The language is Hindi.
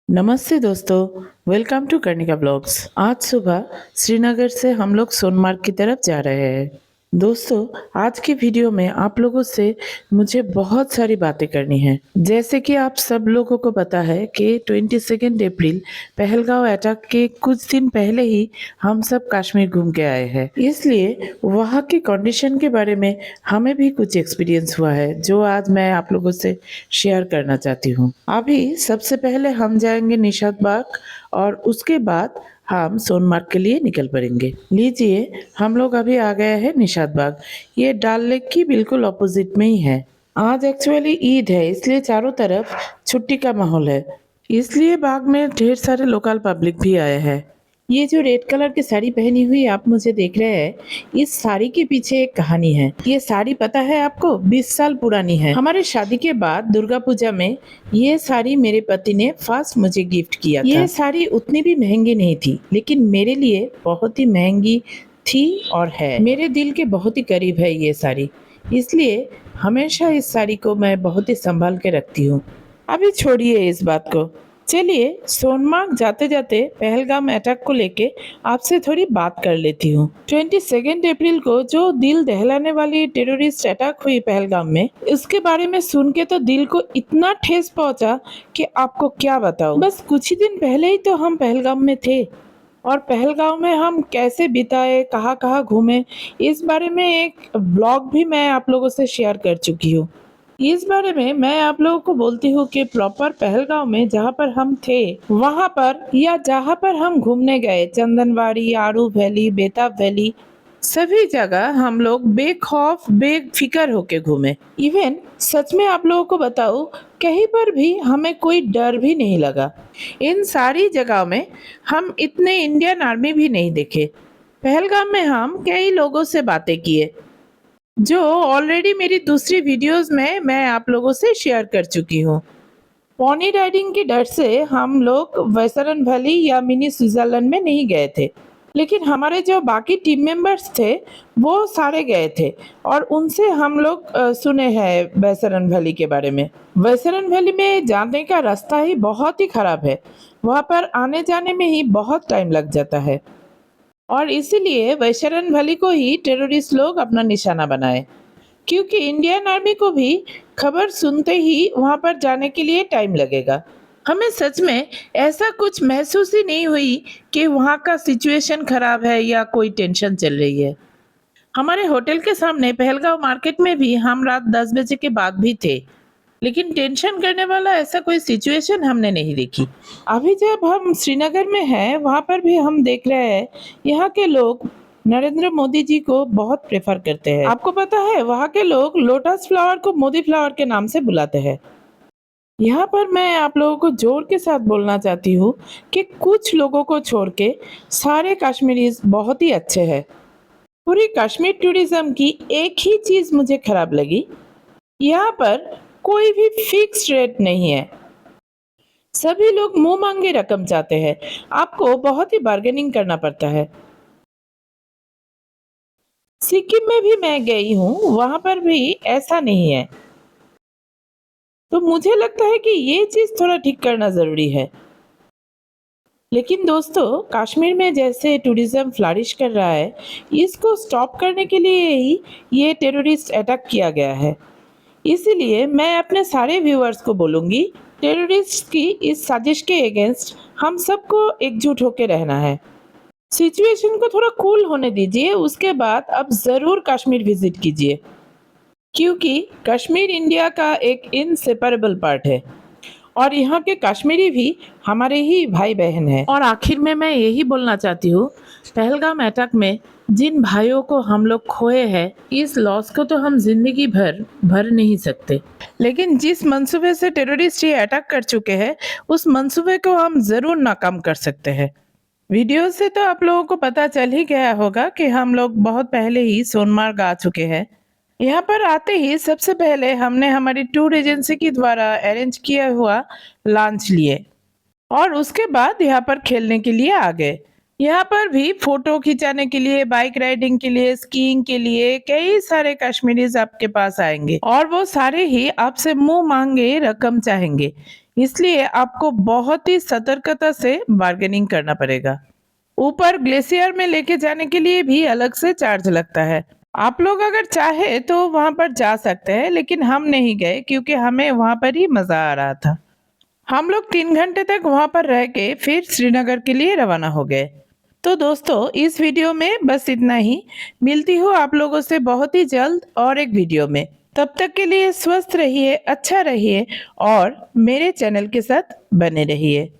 नमस्ते दोस्तों, वेलकम टू कर्णिका ब्लॉग्स। आज सुबह श्रीनगर से हम लोग सोनमार्ग की तरफ जा रहे हैं। दोस्तों, आज की वीडियो में आप लोगों से मुझे बहुत सारी बातें करनी है। जैसे कि आप सब लोगों को पता है कि 22 अप्रैल पहलगांव अटैक के कुछ दिन पहले ही हम सब कश्मीर घूम के आए हैं। इसलिए वहाँ की कंडीशन के बारे में हमें भी कुछ एक्सपीरियंस हुआ है जो आज मैं आप लोगों से शेयर करना चाहती हूँ। अभी सबसे पहले हम जाएंगे निशात बाग और उसके बाद हम सोनमार्ग के लिए निकल पड़ेंगे। लीजिए, हम लोग अभी आ गए हैं निशात बाग। ये डल लेक की बिल्कुल ऑपोजिट में ही है। आज एक्चुअली ईद है, इसलिए चारों तरफ छुट्टी का माहौल है। इसलिए बाग में ढेर सारे लोकल पब्लिक भी आए हैं। ये जो रेड कलर की साड़ी पहनी हुई आप मुझे देख रहे हैं, इस साड़ी के पीछे एक कहानी है। ये साड़ी पता है आपको 20 साल पुरानी है। हमारे शादी के बाद दुर्गा पूजा में ये साड़ी मेरे पति ने फर्स्ट मुझे गिफ्ट किया था। ये साड़ी उतनी भी महंगी नहीं थी, लेकिन मेरे लिए बहुत ही महंगी थी और है। मेरे दिल के बहुत ही करीब है ये साड़ी, इसलिए हमेशा इस साड़ी को मैं बहुत ही संभाल के रखती हूँ। अभी छोड़िए इस बात को, चलिए सोनमार्ग जाते जाते पहलगाम अटैक को लेके आपसे थोड़ी बात कर लेती हूँ। 22 अप्रैल को जो दिल दहलाने वाली टेररिस्ट अटैक हुई पहलगाम में, उसके बारे में सुन के तो दिल को इतना ठेस पहुंचा कि आपको क्या बताऊं। बस कुछ ही दिन पहले ही तो हम पहलगाम में थे और पहलगाम में हम कैसे बिताए, कहाँ कहाँ घूमे, इस बारे में एक ब्लॉग भी मैं आप लोगों से शेयर कर चुकी हूँ। इस बारे में मैं आप लोगों को बोलती हूँ कि प्रॉपर पहलगांव में जहाँ पर हम थे वहाँ पर या जहाँ पर हम घूमने गए, चंदनवाड़ी, आरू वैली, बेताब वैली, सभी जगह हम लोग बेखौफ बेफिक्र होके घूमे। इवन सच में आप लोगों को बताऊं, कहीं पर भी हमें कोई डर भी नहीं लगा। इन सारी जगहों में हम इतने इंडियन आर्मी भी नहीं देखे। पहलगाम में हम कई लोगों से बातें किए जो ऑलरेडी मेरी दूसरी वीडियोस में मैं आप लोगों से शेयर कर चुकी हूँ। पोनी राइडिंग के डर से हम लोग वेस्टर्न वैली या मिनी स्विट्जरलैंड में नहीं गए थे, लेकिन हमारे जो बाकी टीम मेंबर्स थे वो सारे गए थे और उनसे हम लोग सुने हैं वेस्टर्न वैली के बारे में। वेस्टर्न वैली में जाने का रास्ता ही बहुत ही खराब है, वहाँ पर आने जाने में ही बहुत टाइम लग जाता है और इसीलिए वैशरन वैली को ही टेररिस्ट लोग अपना निशाना बनाए, क्योंकि इंडियन आर्मी को भी खबर सुनते ही वहां पर जाने के लिए टाइम लगेगा। हमें सच में ऐसा कुछ महसूस ही नहीं हुई कि वहां का सिचुएशन खराब है या कोई टेंशन चल रही है। हमारे होटल के सामने पहलगांव मार्केट में भी हम रात 10 बजे के बाद भी थे, लेकिन टेंशन करने वाला ऐसा कोई सिचुएशन हमने नहीं देखी। अभी जब हम श्रीनगर में हैं, वहाँ पर भी हम देख रहे हैं यहाँ के लोग नरेंद्र मोदी जी को बहुत प्रेफर करते हैं। आपको पता है वहाँ के लोग लोटस फ्लावर को मोदी फ्लावर के नाम से बुलाते हैं। यहाँ पर मैं आप लोगों को जोर के साथ बोलना चाहती हूँ कि कुछ लोगों को छोड़ के सारे कश्मीरीज बहुत ही अच्छे हैं। पूरी कश्मीर टूरिज्म की एक ही चीज मुझे खराब लगी, यहाँ पर कोई भी फिक्स रेट नहीं है। सभी लोग मुंह मांगे रकम चाहते हैं, आपको बहुत ही बार्गेनिंग करना पड़ता है। सिक्किम में भी मैं गई हूँ, वहां पर भी ऐसा नहीं है। तो मुझे लगता है कि ये चीज थोड़ा ठीक करना जरूरी है। लेकिन दोस्तों, कश्मीर में जैसे टूरिज्म फ्लरिश कर रहा है, इसको स्टॉप करने के लिए ही ये टेररिस्ट अटैक किया गया है। इसीलिए मैं अपने सारे व्यूअर्स को बोलूंगी, टेररिस्ट की इस साजिश के अगेंस्ट हम सबको एकजुट होकर रहना है। सिचुएशन को थोड़ा कूल होने दीजिए, उसके बाद अब जरूर कश्मीर विजिट कीजिए, क्योंकि कश्मीर इंडिया का एक इनसेपरेबल पार्ट है और यहाँ के कश्मीरी भी हमारे ही भाई बहन हैं। और आखिर में मैं यही बोलना चाहती हूँ, पहलगाम अटैक में जिन भाइयों को हम लोग खोए हैं, इस लॉस को तो हम जिंदगी भर भर नहीं सकते, लेकिन जिस मंसूबे से टेररिस्ट ये अटैक कर चुके हैं, उस मंसूबे को हम जरूर नाकाम कर सकते हैं। वीडियो से तो आप लोगों को पता चल ही गया होगा कि हम लोग बहुत पहले ही सोनमार्ग आ चुके हैं। यहाँ पर आते ही सबसे पहले हमने हमारी टूर एजेंसी के द्वारा अरेंज किया हुआ लॉन्च लिए और उसके बाद यहाँ पर खेलने के लिए आ गए। यहाँ पर भी फोटो खिंचाने के लिए, बाइक राइडिंग के लिए, स्कीइंग के लिए कई सारे कश्मीरीज आपके पास आएंगे और वो सारे ही आपसे मुंह मांगे रकम चाहेंगे, इसलिए आपको बहुत ही सतर्कता से बार्गेनिंग करना पड़ेगा। ऊपर ग्लेशियर में लेके जाने के लिए भी अलग से चार्ज लगता है। आप लोग अगर चाहे तो वहां पर जा सकते हैं, लेकिन हम नहीं गए क्योंकि हमें वहां पर ही मजा आ रहा था। हम लोग 3 घंटे तक वहां पर रह के फिर श्रीनगर के लिए रवाना हो गए। तो दोस्तों, इस वीडियो में बस इतना ही। मिलती हूँ आप लोगों से बहुत ही जल्द और एक वीडियो में। तब तक के लिए स्वस्थ रहिए, अच्छा रहिए और मेरे चैनल के साथ बने रहिए।